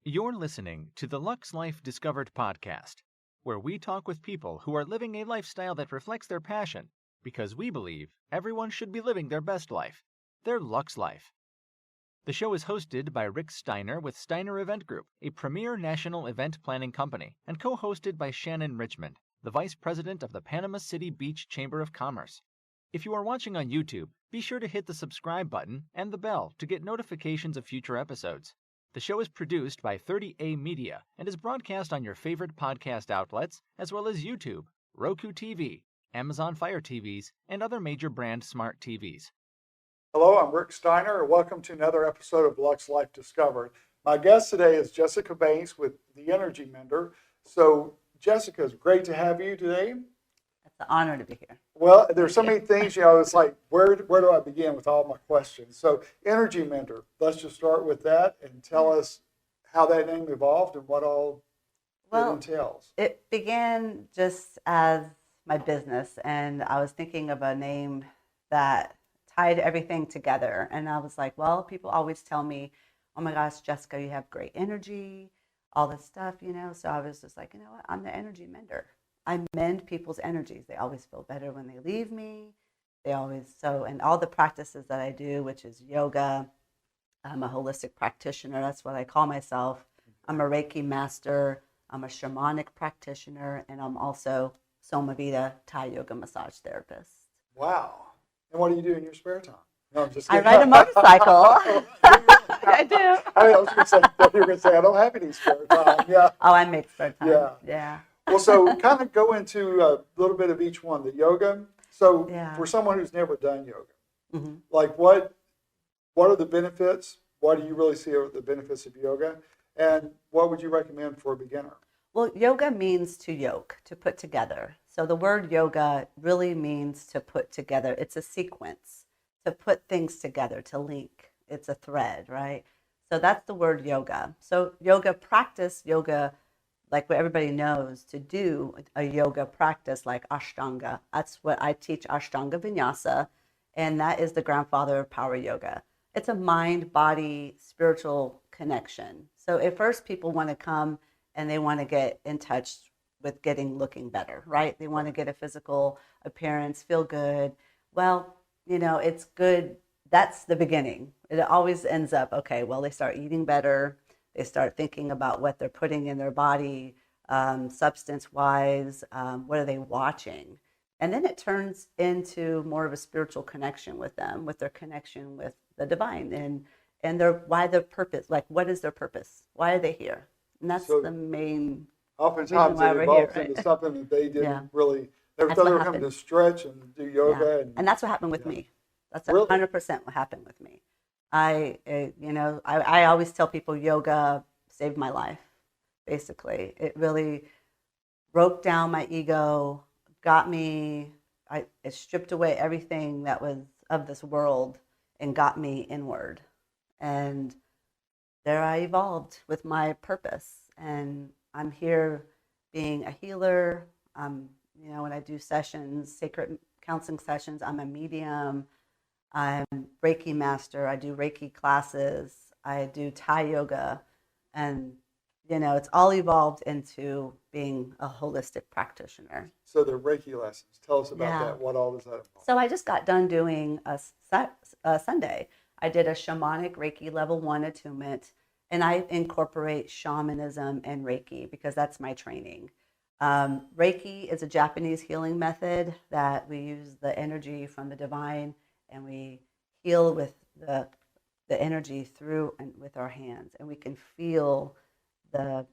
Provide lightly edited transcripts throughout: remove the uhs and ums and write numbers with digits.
You're listening to the Lux Life Discovered podcast, where we talk with people who are living a lifestyle that reflects their passion, because we believe everyone should be living their best life, their Lux Life. The show is hosted by Rick Steiner with Steiner Event Group, a premier national event planning company, and co-hosted by Shannon Richmond, the Vice President of the Panama City Beach Chamber of Commerce. If you are watching on YouTube, be sure to hit the subscribe button and the bell to get notifications of future episodes. The show is produced by 30A Media and is broadcast on your favorite podcast outlets, as well as YouTube, Roku TV, Amazon Fire TVs, and other major brand smart TVs. Hello, I'm Rick Steiner, and welcome to another episode of Lux Life Discovered. My guest today is Jessica Banks with The Energy Mender. So, Jessica, it's great to have you today. It's an honor to be here. Well, there's so many things, it's like, where do I begin with all my questions? So, Energy Mender, let's just start with that and tell us how that name evolved and what all it entails. It began just as my business, and I was thinking of a name that tied everything together. And I was like, well, people always tell me, oh my gosh, Jessica, you have great energy, all this stuff, So I was just like, you know what? I'm the energy mender. I mend people's energies. They always feel better when they leave me. And all the practices that I do, which is yoga, I'm a holistic practitioner. That's what I call myself. I'm a Reiki master. I'm a shamanic practitioner. And I'm also Somavita Thai yoga massage therapist. Wow. And what do you do in your spare time? No, I'm just I kidding. ride a motorcycle. I do. I was going to say, you were going to say, I don't have any spare time. Yeah. Oh, I make spare time. Yeah. Well, so kind of go into a little bit of each one. The yoga. So for someone who's never done yoga, like what are the benefits? What do you really see are the benefits of yoga? And what would you recommend for a beginner? Well, yoga means to yoke, to put together. So the word yoga really means to put together. It's a sequence, to put things together, to link. It's a thread, right? So that's the word yoga. So yoga, like what everybody knows, to do a yoga practice like Ashtanga. That's what I teach, Ashtanga Vinyasa, and that is the grandfather of power yoga. It's a mind, body, spiritual connection. So at first people want to come and they want to get in touch with looking better, right? They want to get a physical appearance, feel good. Well, it's good. That's the beginning. It always ends up, okay, well, they start eating better. They start thinking about what they're putting in their body, substance-wise, what are they watching? And then it turns into more of a spiritual connection with them, with their connection with the divine and their purpose, like what is their purpose? Why are they here? And that's the main oftentimes it evolves into something that they didn't really, they thought they were coming to stretch and do yoga. Yeah. And that's what happened with me. That's 100% what happened with me. I always tell people yoga saved my life, basically. It really broke down my ego, got me, it stripped away everything that was of this world and got me inward. And there I evolved with my purpose. And I'm here being a healer. When I do sessions, sacred counseling sessions, I'm a medium. I'm Reiki master. I do Reiki classes. I do Thai yoga. And, it's all evolved into being a holistic practitioner. So the Reiki lessons, tell us about that. What all does that involve? So I just got done doing a Sunday. I did a shamanic Reiki level 1 attunement, and I incorporate shamanism and Reiki because that's my training. Reiki is a Japanese healing method that we use the energy from the divine, and we heal with the energy through and with our hands, and we can feel the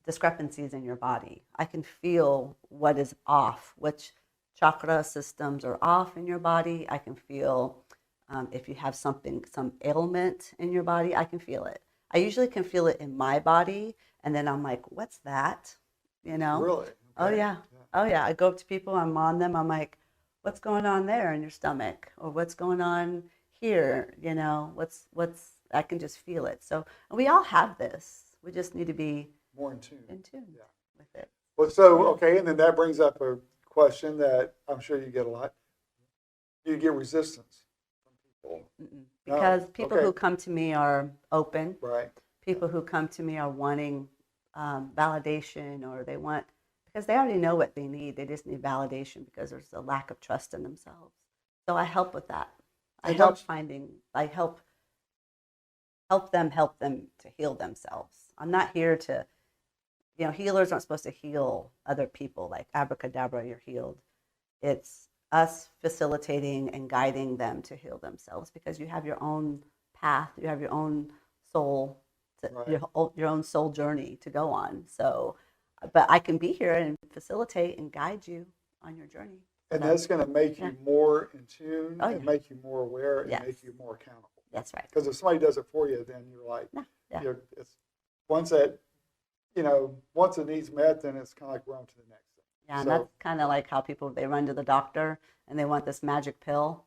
discrepancies in your body. I can feel what is off, which chakra systems are off in your body. I can feel if you have some ailment in your body, I can feel it. I usually can feel it in my body, and then I'm like, what's that? Really? Okay. Oh, yeah. Oh, yeah. I go up to people, I'm on them, I'm like, what's going on there in your stomach? Or what's going on here? What's I can just feel it. So we all have this. We just need to be more in tune with it. Well, so, okay, and then that brings up a question that I'm sure you get a lot. Do you get resistance from people? Because people who come to me are open. Right. People who come to me are wanting validation, or they want, because they already know what they need. They just need validation because there's a lack of trust in themselves. So I help with that. I help help them to heal themselves. I'm not here to, healers aren't supposed to heal other people like abracadabra, you're healed. It's us facilitating and guiding them to heal themselves, because you have your own path, you have your own soul, your own soul journey to go on. So, but I can be here and facilitate and guide you on your journey. And that's going to make you more in tune and make you more aware and make you more accountable. That's right. Because if somebody does it for you, then you're like, it's once that, once the need's met, then it's kind of like we're on to the next thing. Yeah, and that's kind of like how people, they run to the doctor and they want this magic pill,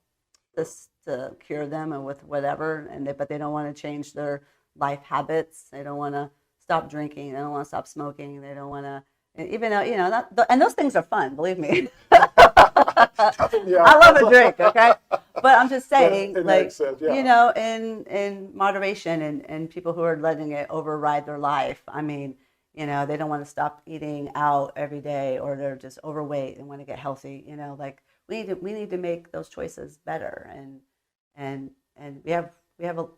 this to cure them and with whatever, but they don't want to change their life habits. They don't want to stop drinking. They don't want to stop smoking. They don't want to, even though, and those things are fun, believe me. I love a drink, okay? But I'm just saying, in moderation, and people who are letting it override their life. I mean, they don't want to stop eating out every day, or they're just overweight and want to get healthy. We need to make those choices better, and we have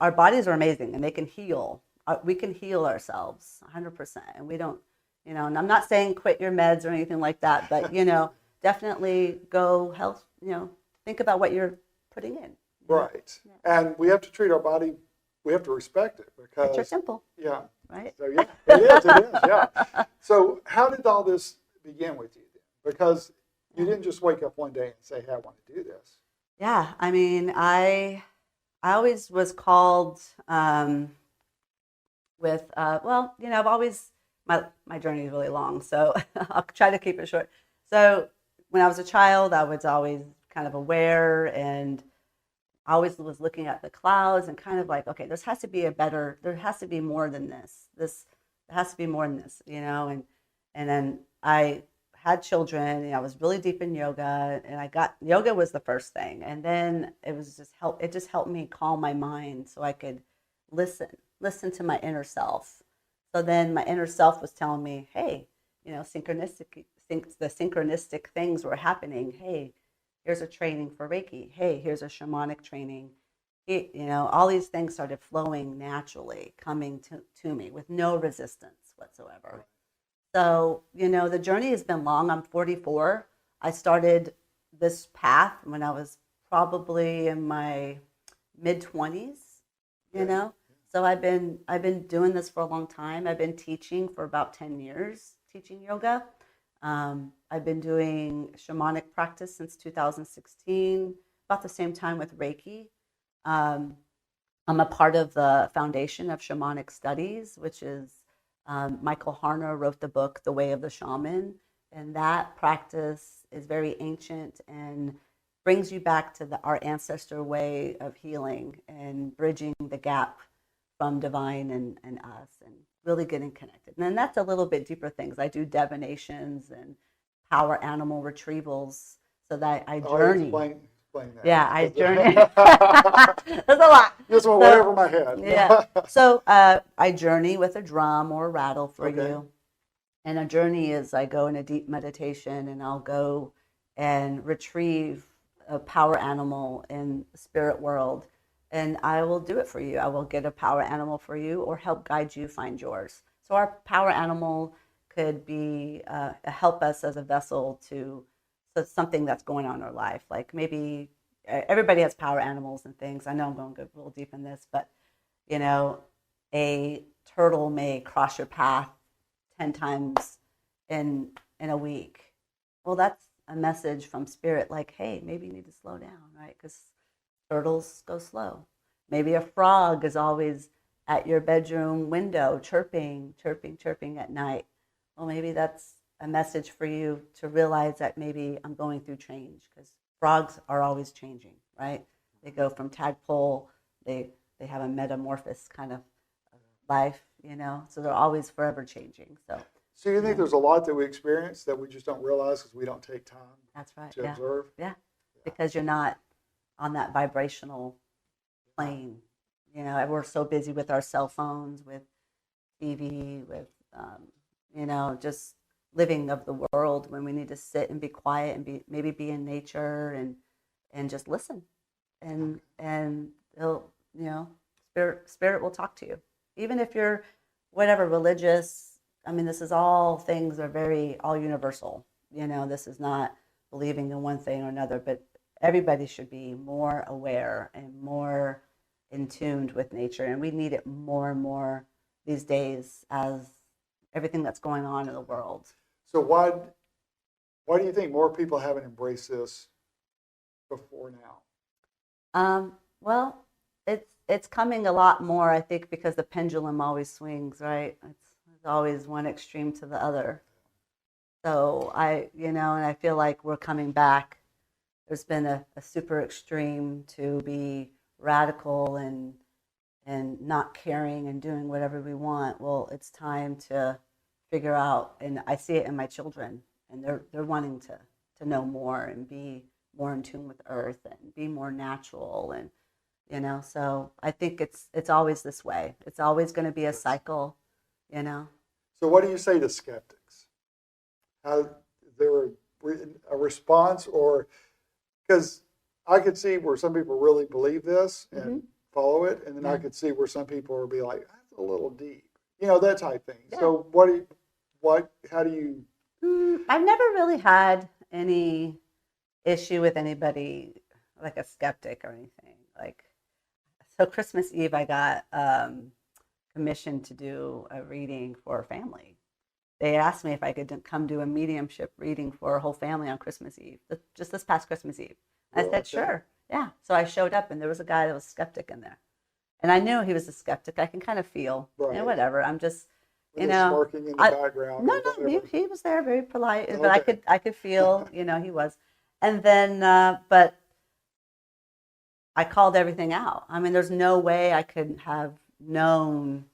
our bodies are amazing, and they can heal. We can heal ourselves 100%, and we don't. And I'm not saying quit your meds or anything like that, but definitely go health. Think about what you're putting in. Right, and we have to treat our body. We have to respect it, because it's simple. Yeah. Right. So it is. Yeah. So how did all this begin with you then? Because you didn't just wake up one day and say, "Hey, I want to do this." Yeah, I mean, I always was called with I've always. My journey is really long, so I'll try to keep it short. So when I was a child, I was always kind of aware, and I always was looking at the clouds and kind of like, okay, there has to be more than this. There has to be more than this, and then I had children, and I was really deep in yoga, and yoga was the first thing. And then it just helped me calm my mind so I could listen to my inner self. So then my inner self was telling me, hey, the synchronistic things were happening. Hey, here's a training for Reiki. Hey, here's a shamanic training. All these things started flowing naturally, coming to me with no resistance whatsoever. So, the journey has been long. I'm 44. I started this path when I was probably in my mid-20s, So I've been doing this for a long time. I've been teaching for about 10 years, teaching yoga. I've been doing shamanic practice since 2016, about the same time with Reiki. I'm a part of the foundation of Shamanic Studies, which is Michael Harner wrote the book, The Way of the Shaman. And that practice is very ancient and brings you back to our ancestor way of healing and bridging the gap from divine and us, and really getting connected. And then that's a little bit deeper things. I do divinations and power animal retrievals, so that I journey. Explain that. Yeah, I journey. There's a lot. Just went way over my head. Yeah. So I journey with a drum or a rattle for you. And a journey is I go in a deep meditation, and I'll go and retrieve a power animal in the spirit world. And I will do it for you. I will get a power animal for you, or help guide you find yours. So our power animal could be help us as a vessel to something that's going on in our life. Like maybe everybody has power animals and things. I know I'm going to go a little deep in this, but a turtle may cross your path 10 times in a week. Well, that's a message from spirit, like, hey, maybe you need to slow down, right? Because turtles go slow. Maybe a frog is always at your bedroom window chirping at night. Well, maybe that's a message for you to realize that maybe I'm going through change, because frogs are always changing, right? They go from tadpole, they have a metamorphosis kind of life, so they're always forever changing. So you think there's a lot that we experience that we just don't realize because we don't take time to observe? Yeah, because you're not on that vibrational plane. We're so busy with our cell phones, with TV, with just living of the world, when we need to sit and be quiet and maybe be in nature and just listen, and it'll, spirit will talk to you, even if you're whatever religious. I mean, this is all things are very all universal. This is not believing in one thing or another, but everybody should be more aware and more in tuned with nature, and we need it more and more these days as everything that's going on in the world. So why do you think more people haven't embraced this before now? Well, it's coming a lot more, I think, because the pendulum always swings, right? It's always one extreme to the other. So and I feel like we're coming back. There's been a super extreme to be radical and not caring and doing whatever we want. Well, it's time to figure out, and I see it in my children, and they're wanting to know more and be more in tune with earth and be more natural, and so I think it's always this way. It's always going to be a cycle. So what do you say to skeptics? How is there a response, or because I could see where some people really believe this and follow it, and then I could see where some people will be like, that's a little deep, that type thing. Yeah. So how do you? I've never really had any issue with anybody like a skeptic or anything. So Christmas Eve, I got commissioned to do a reading for a family. They asked me if I could come do a mediumship reading for a whole family on Christmas Eve, just this past Christmas Eve. I said, sure. Yeah. So I showed up, and there was a guy that was a skeptic in there. And I knew he was a skeptic. I can kind of feel, whatever. I'm just, smirking in the background. No, he was there, very polite, but I could feel, he was. And then, but I called everything out. I mean, there's no way I could have known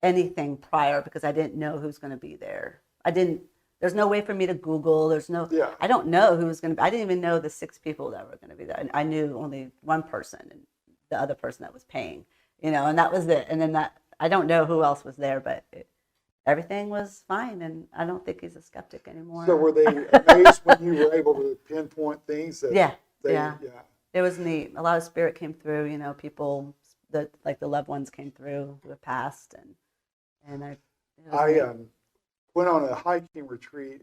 anything prior, because I didn't know who's going to be there. There's no way for me to Google. I don't know who was going to be. I didn't even know the 6 people that were going to be there. I knew only one person, and the other person that was paying, and that was it. And then I don't know who else was there, but everything was fine. And I don't think he's a skeptic anymore. So were they amazed when you were able to pinpoint things? Yeah. It was neat. A lot of spirit came through, people that like the loved ones came through who have passed. And I went on a hiking retreat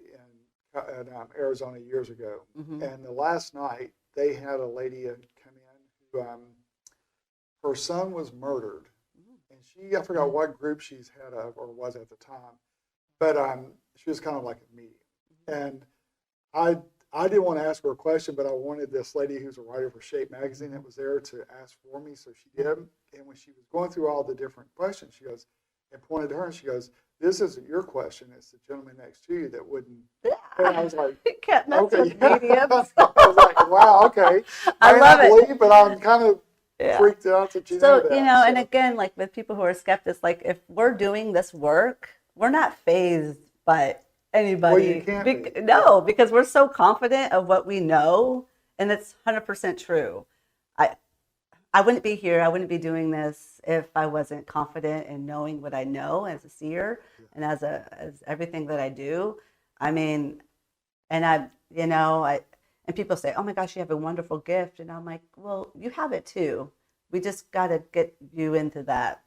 in Arizona years ago, and the last night they had a lady come in who her son was murdered, and I forgot what group she's head of or was at the time, but she was kind of like a medium, and I didn't want to ask her a question, but I wanted this lady who's a writer for Shape magazine that was there to ask for me, so she did. And when she was going through all the different questions, she goes and pointed to her, and she goes, "This isn't your question; it's the gentleman next to you that wouldn't." And I was like, "You can't mess with mediums." I was like, "Wow, okay." I love it. Believe, but I'm kind of freaked out that you know that. So and again, like with people who are skeptics, like if we're doing this work, we're not fazed by anybody. Well, you can't be. No, because we're so confident of what we know, and it's 100% true. I wouldn't be here. I wouldn't be doing this if I wasn't confident in knowing what I know as a seer and as everything that I do. I mean, and and people say, "Oh my gosh, you have a wonderful gift," and I'm like, "Well, you have it too. We just got to get you into that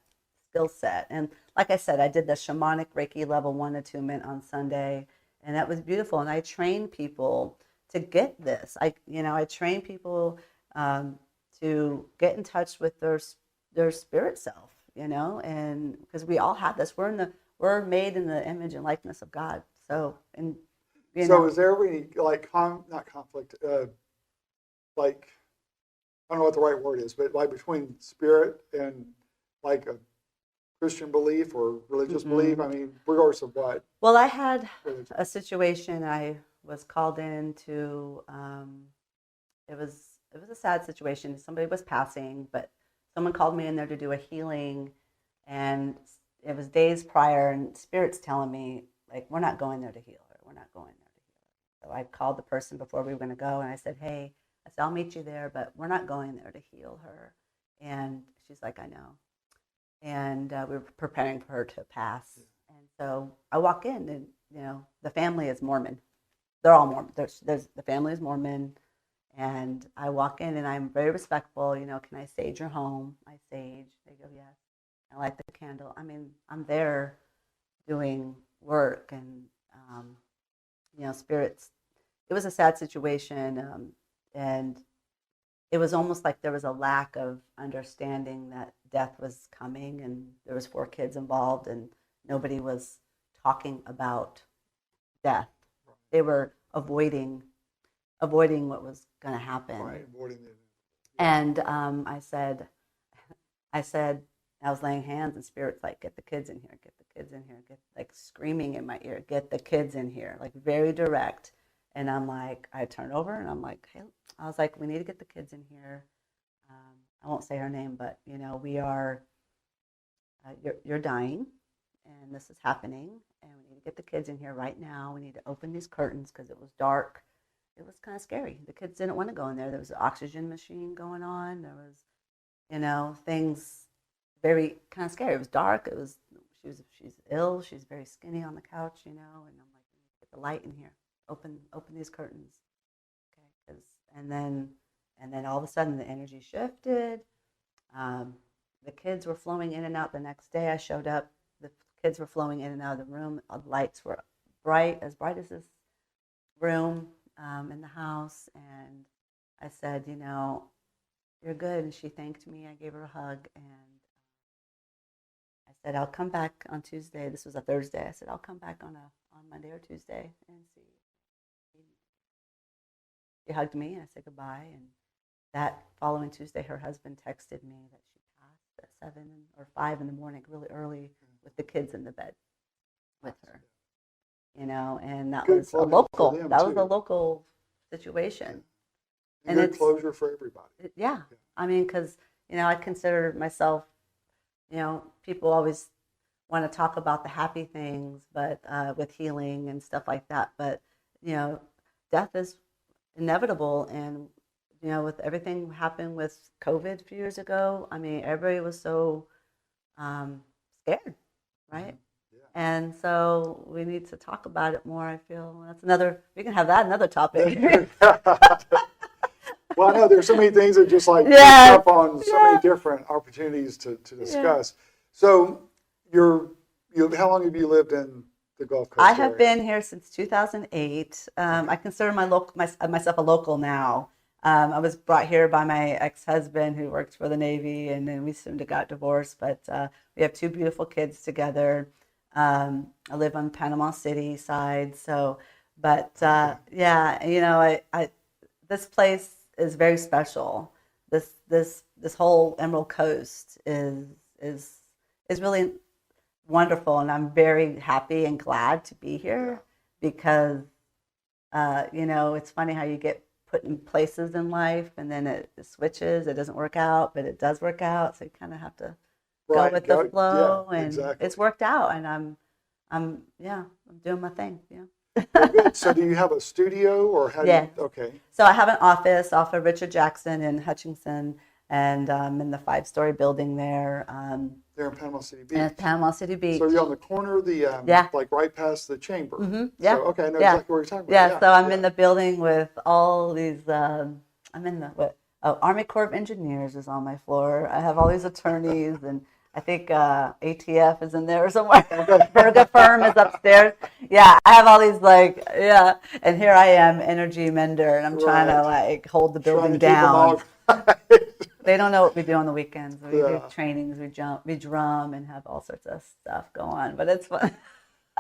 skill set." And like I said, I did the shamanic Reiki level 1 attunement on Sunday, and that was beautiful. And I train people to get this. I train people to get in touch with their spirit self, and because we all have this. We're made in the image and likeness of God. So So is there any not conflict, like I don't know what the right word is, but like between spirit and like a Christian belief or religious belief? I mean, regardless of what. Well, I had a situation. I was called in to. It was a sad situation. Somebody was passing, but someone called me in there to do a healing, and it was days prior, and Spirit's telling me, like, we're not going there to heal her. We're not going there to heal her. So I called the person before we were going to go, and I said, hey, I'll meet you there, but we're not going there to heal her. And she's like, I know. and we were preparing for her to pass. And so I walk in, and the family is Mormon. They're all Mormon. The family is Mormon, and I walk in, and I'm very respectful. Can I sage your home? I sage. They go, yes. I light the candle. I mean, I'm there doing work, and spirits. It was a sad situation, and it was almost like there was a lack of understanding that death was coming, and there was 4 kids involved, and nobody was talking about death. They were avoiding what was going to happen. Right, avoiding it. And I said, I was laying hands, and Spirit's like, get the kids in here, get the kids in here, like screaming in my ear, get the kids in here, like very direct. And I'm like, I turn over, and I'm like, hey, I was like, we need to get the kids in here. I won't say her name, but we are, you're dying, and this is happening, and we need to get the kids in here right now. We need to open these curtains because it was dark. It was kind of scary. The kids didn't want to go in there. There was an oxygen machine going on. There was, things very kind of scary. It was dark. She's ill. She's very skinny on the couch, and I'm like, get the light in here. Open these curtains. Okay, and then all of a sudden the energy shifted. The kids were flowing in and out. The next day I showed up. The kids were flowing in and out of the room. The lights were bright as this room in the house. And I said, you're good. And she thanked me. I gave her a hug, and I said, I'll come back on Tuesday. This was a Thursday. I said, I'll come back on Monday or Tuesday and see. She hugged me, and I said goodbye. And that following Tuesday, her husband texted me that she passed at 7 or 5 in the morning, really early, with the kids in the bed with her. And that Good was a local. That too. was a local situation. Yeah. And good closure for everybody. Yeah. I mean, because I consider myself. People always want to talk about the happy things, but with healing and stuff like that. But death is inevitable, and with everything happened with COVID a few years ago, I mean, everybody was so scared, right? Yeah. And so we need to talk about it more. I feel we can have that another topic. Well, I know there's so many things that just like Yeah. up on so many different opportunities to discuss. Yeah. So how long have you lived in the Gulf Coast I have area? been here since 2008. I consider myself a local now. I was brought here by my ex-husband who worked for the Navy, and then we soon got divorced. But we have 2 beautiful kids together. I live on Panama City side. So, but yeah, this place is very special. This whole Emerald Coast is really wonderful, and I'm very happy and glad to be here because it's funny how you get put in places in life, and then it switches. It doesn't work out, but it does work out. So you kind of have to go with the flow, and exactly. It's worked out, and I'm doing my thing. Yeah. Well, good. So do you have a studio, or how do you? Okay. So I have an office off of Richard Jackson in Hutchinson, and in the 5-story building there. There in Panama City Beach. At Panama City Beach. So you're on the corner of the like right past the chamber. Mm-hmm. Yeah. So, okay, I know exactly what you're talking about. Yeah. So I'm in the building with all these. I'm in the Army Corps of Engineers is on my floor. I have all these attorneys, and I think ATF is in there somewhere. Berga Firm is upstairs. Yeah, I have all these and here I am, energy mender, and I'm trying to hold the building down. They don't know what we do on the weekends. We do trainings, we drum, and have all sorts of stuff go on. But it's fun.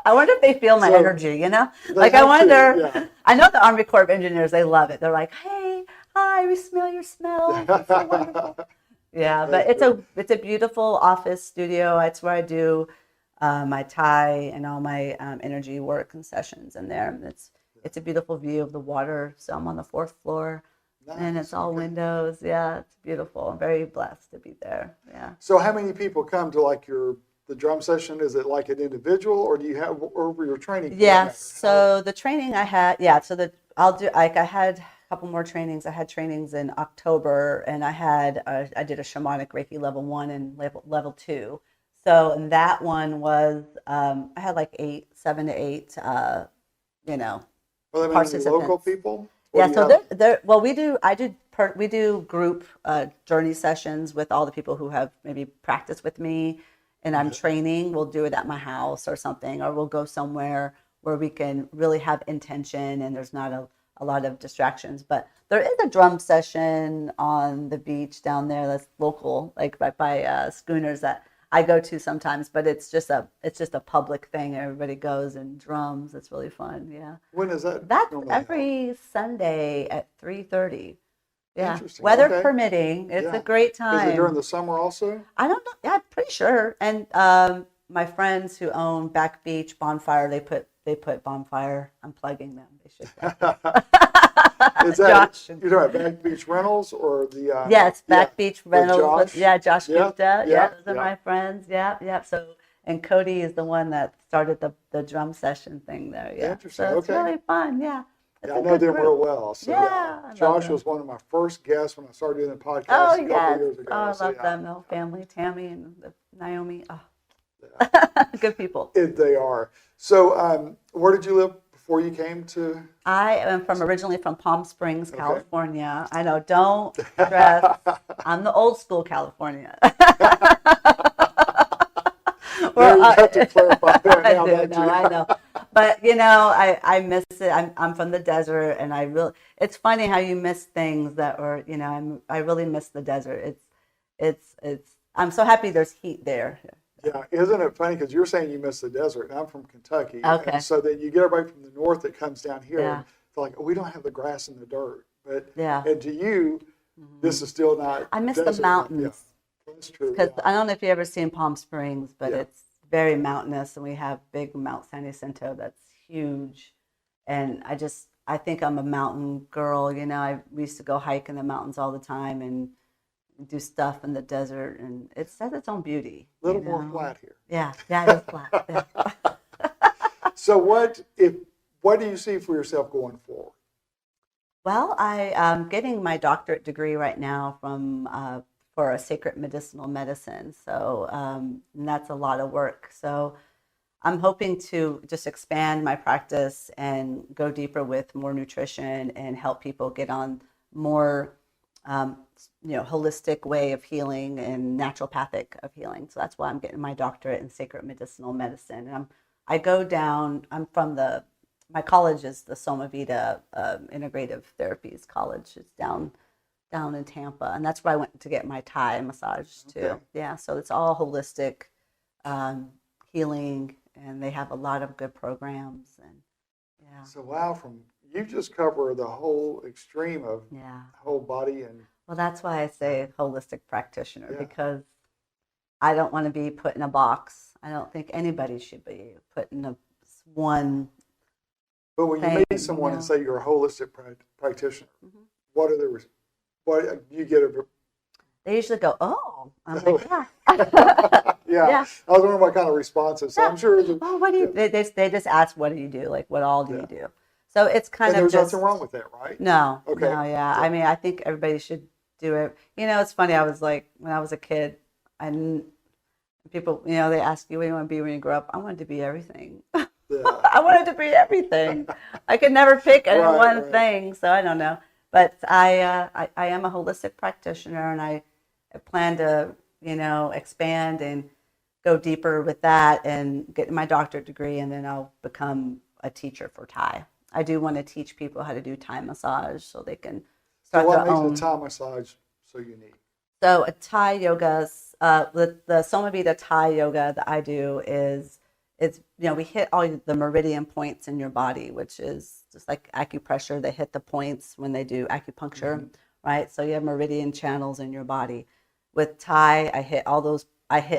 I wonder if they feel my energy, Like I wonder. I know the Army Corps of Engineers, they love it. They're like, hey, hi, we smell your smell. It's so wonderful. Yeah, but it's a beautiful office studio. It's where I do my Thai and all my energy work and sessions in there. It's a beautiful view of the water. So I'm on the 4th floor. Nice. And it's all windows. Yeah, it's beautiful. I'm very blessed to be there. Yeah. So how many people come to like the drum session? Is it like an individual, or do you have over your training? Yes. So the training I had, so I'll do I had couple more trainings. I had trainings in October, and I did a shamanic Reiki level 1 and level 2. So, and that one was I had like 7 to 8, you know, Well, I mean, participants. local people. Yeah, so well, we do group journey sessions with all the people who have maybe practiced with me, and I'm training. We'll do it at my house or something, or we'll go somewhere where we can really have intention and there's not a lot of distractions. But there is a drum session on the beach down there that's local, like by Schooners, that I go to sometimes, but it's just a public thing. Everybody goes and drums. It's really fun. Yeah. When is that? That's every Sunday at 3:30. Yeah. Interesting. Weather Okay. permitting. It's Yeah. a great time. Is it during the summer also? I don't know. Yeah, I'm pretty sure. And my friends who own Back Beach Bonfire, they put Bonfire. I'm plugging them. They should. Is that Josh. you're talking about Back Beach Rentals or the? Yes, Back Beach Rentals. Josh? Josh Yeah, Gupta. yeah, Those are my friends. Yeah. So, and Cody is the one that started the drum session thing there. Yeah. Interesting. So it's Okay. really fun. Yeah. It's Yeah, I a know good them group. real well. So, Yeah, I love Josh them. was one of my first guests when I started doing the podcast Oh, a couple yes. years ago. Oh, I So, love yeah. them. The whole family, Tammy and Naomi. Oh. Good people. They are. So, where did you live before you came to? I am originally from Palm Springs, Okay. California. I know, don't stress. I'm the old school California. There you have to clarify that now. don't you? I know. But I miss it. I'm from the desert, and it's funny how you miss things that were, I really miss the desert. I'm so happy there's heat there. Yeah, isn't it funny? Because you're saying you miss the desert, and I'm from Kentucky. Okay. And so then you get everybody from the north that comes down here, Yeah. and it's like, oh, we don't have the grass and the dirt. But Yeah. and to you, this is still not. I miss desert. the mountains. Yeah, that's true. Because Yeah. I don't know if you ever seen Palm Springs, but Yeah. it's very mountainous, and we have big Mount San Jacinto that's huge. And I think I'm a mountain girl. We used to go hike in the mountains all the time and do stuff in the desert, and it has its own beauty. A little more flat here. Yeah, it is flat. Yeah. So what do you see for yourself going forward? Well, I am getting my doctorate degree right now for a sacred medicinal medicine. So and that's a lot of work. So I'm hoping to just expand my practice and go deeper with more nutrition and help people get on more, holistic way of healing and naturopathic of healing. So that's why I'm getting my doctorate in sacred medicinal medicine. And I'm from my college is the Soma Vita Integrative Therapies College. It's down in Tampa, and that's where I went to get my Thai massage too. Okay. Yeah, so it's all holistic healing, and they have a lot of good programs. And yeah, So wow, you just cover the whole extreme of yeah. whole body and Well, that's why I say holistic practitioner, Yeah. because I don't want to be put in a box. I don't think anybody should be put in a one. But when you thing, meet someone you and know. say you're a holistic practitioner, Mhm. what do you get? They usually go, "Oh," I'm Oh. like, "Yeah." Yeah. Yeah. I was wondering what kind of responses. So I'm sure. Oh, what do you? They just ask, "What do you do?" Like, what all do Yeah. you do? So it's kind And of there's just nothing wrong with that, right? no, Okay. no, yeah. I mean, I think everybody should do it. It's funny. I was like, when I was a kid, people, they ask you, what do you want to be when you grow up? I wanted to be everything. Yeah. I wanted to be everything. I could never pick any Right, one right. thing, so I don't know. But I am a holistic practitioner, and I plan to, expand and go deeper with that and get my doctorate degree, and then I'll become a teacher for Thai. I do want to teach people how to do Thai massage so they can So start what their makes own. a Thai massage so unique? So a Thai yoga's the Soma Vita Thai yoga that I do is we hit all the meridian points in your body, which is just like acupressure. They hit the points when they do acupuncture, right? So you have meridian channels in your body. With Thai, I hit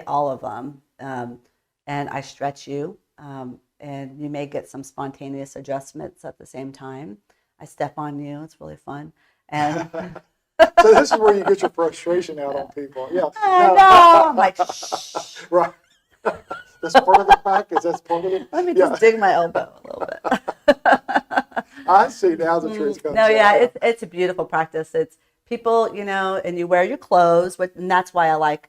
all of them, and I stretch you, and you may get some spontaneous adjustments at the same time. I step on you; it's really fun, and. So this is where you get your frustration out on people. Yeah. I No. know. I'm like, shh. Right. That's part of the practice. That's part of it. Let me Yeah. just dig my elbow a little bit. I see now the truth comes No, out. yeah, it's a beautiful practice. It's people, and you wear your clothes, and that's why I like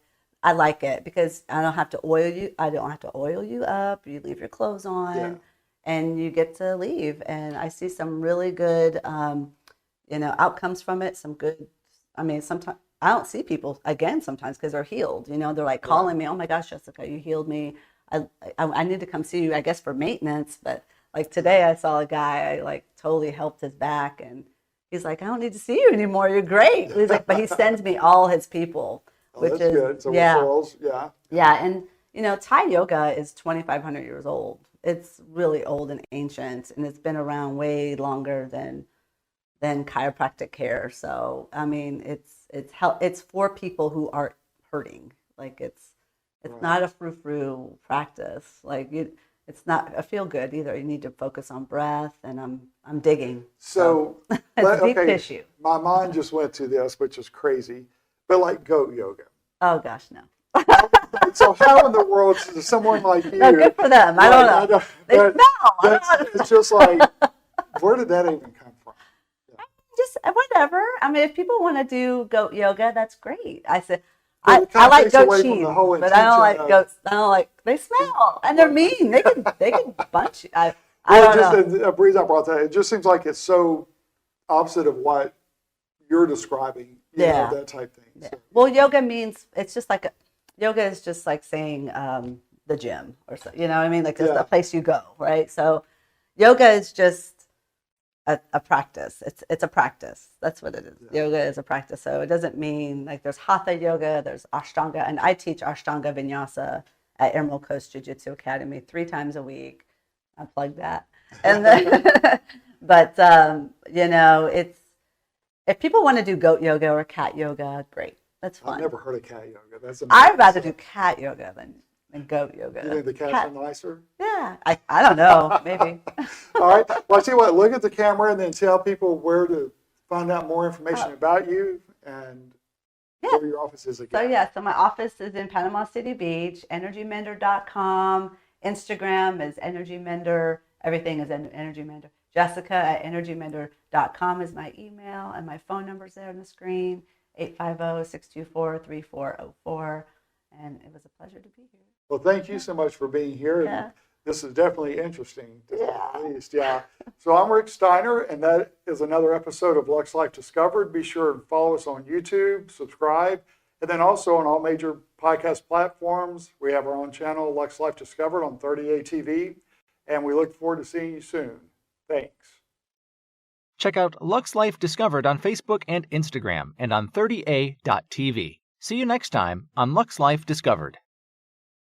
it, because I don't have to oil you. I don't have to oil you up. You leave your clothes on, and you get to leave. And I see some really good, outcomes from it. Some good. I mean, sometimes I don't see people again sometimes because they're healed. They're like calling me, "Oh my gosh, Jessica, you healed me. I need to come see you, I guess, for maintenance." But like today, I saw a guy. I like totally helped his back, and he's like, "I don't need to see you anymore. You're great." He's like, but he sends me all his people. Which that's is good. So yeah, referrals, yeah, and Thai yoga is 2,500 years old. It's really old and ancient, and it's been around way longer than chiropractic care. So I mean, it's for people who are hurting. Like it's not a frou-frou practice. Like it's not a feel good either. You need to focus on breath, and I'm digging. So it's deep tissue. My mind just went to this, which is crazy. But like goat yoga. Oh gosh, no. So how in the world does someone like you? No, good for them. I don't know. They smell. It's just like, where did that even come from? Yeah. Just whatever. I mean, if people want to do goat yoga, that's great. I said, I like goat cheese, but I don't like goats. I don't like. They smell and they're mean. They can bunch you. I don't know. A breeze I brought that. It just seems like it's so opposite of what you're describing. That type thing. Yeah. So. Well, yoga means yoga is just like saying the gym or so. You know what I mean? Like it's the place you go, right? So yoga is just a practice. It's a practice. That's what it is. Yeah. Yoga is a practice. So it doesn't mean like there's hatha yoga, there's Ashtanga, and I teach Ashtanga Vinyasa at Emerald Coast Jiu-Jitsu Academy 3 times a week. I plug that. And then, but it's. If people want to do goat yoga or cat yoga, great. That's fine. I've never heard of cat yoga. That's amazing. I'd rather do cat yoga than goat yoga. You think the cats are nicer? Yeah. I don't know. Maybe. All right. Well, I tell you what, look at the camera and then tell people where to find out more information about you and where your office is again. So my office is in Panama City Beach, EnergyMender.com. Instagram is EnergyMender. Everything is EnergyMender. Jessica at EnergyMender.com is my email, and my phone number's there on the screen, 850-624-3404. And it was a pleasure to be here. Well, thank you so much for being here. Yeah. This is definitely interesting, to say the least. Yeah. So I'm Rick Steiner, and that is another episode of Lux Life Discovered. Be sure and follow us on YouTube, subscribe, and then also on all major podcast platforms. We have our own channel, Lux Life Discovered, on 30A TV, and we look forward to seeing you soon. Thanks. Check out Lux Life Discovered on Facebook and Instagram and on 30A.tv. See you next time on Lux Life Discovered.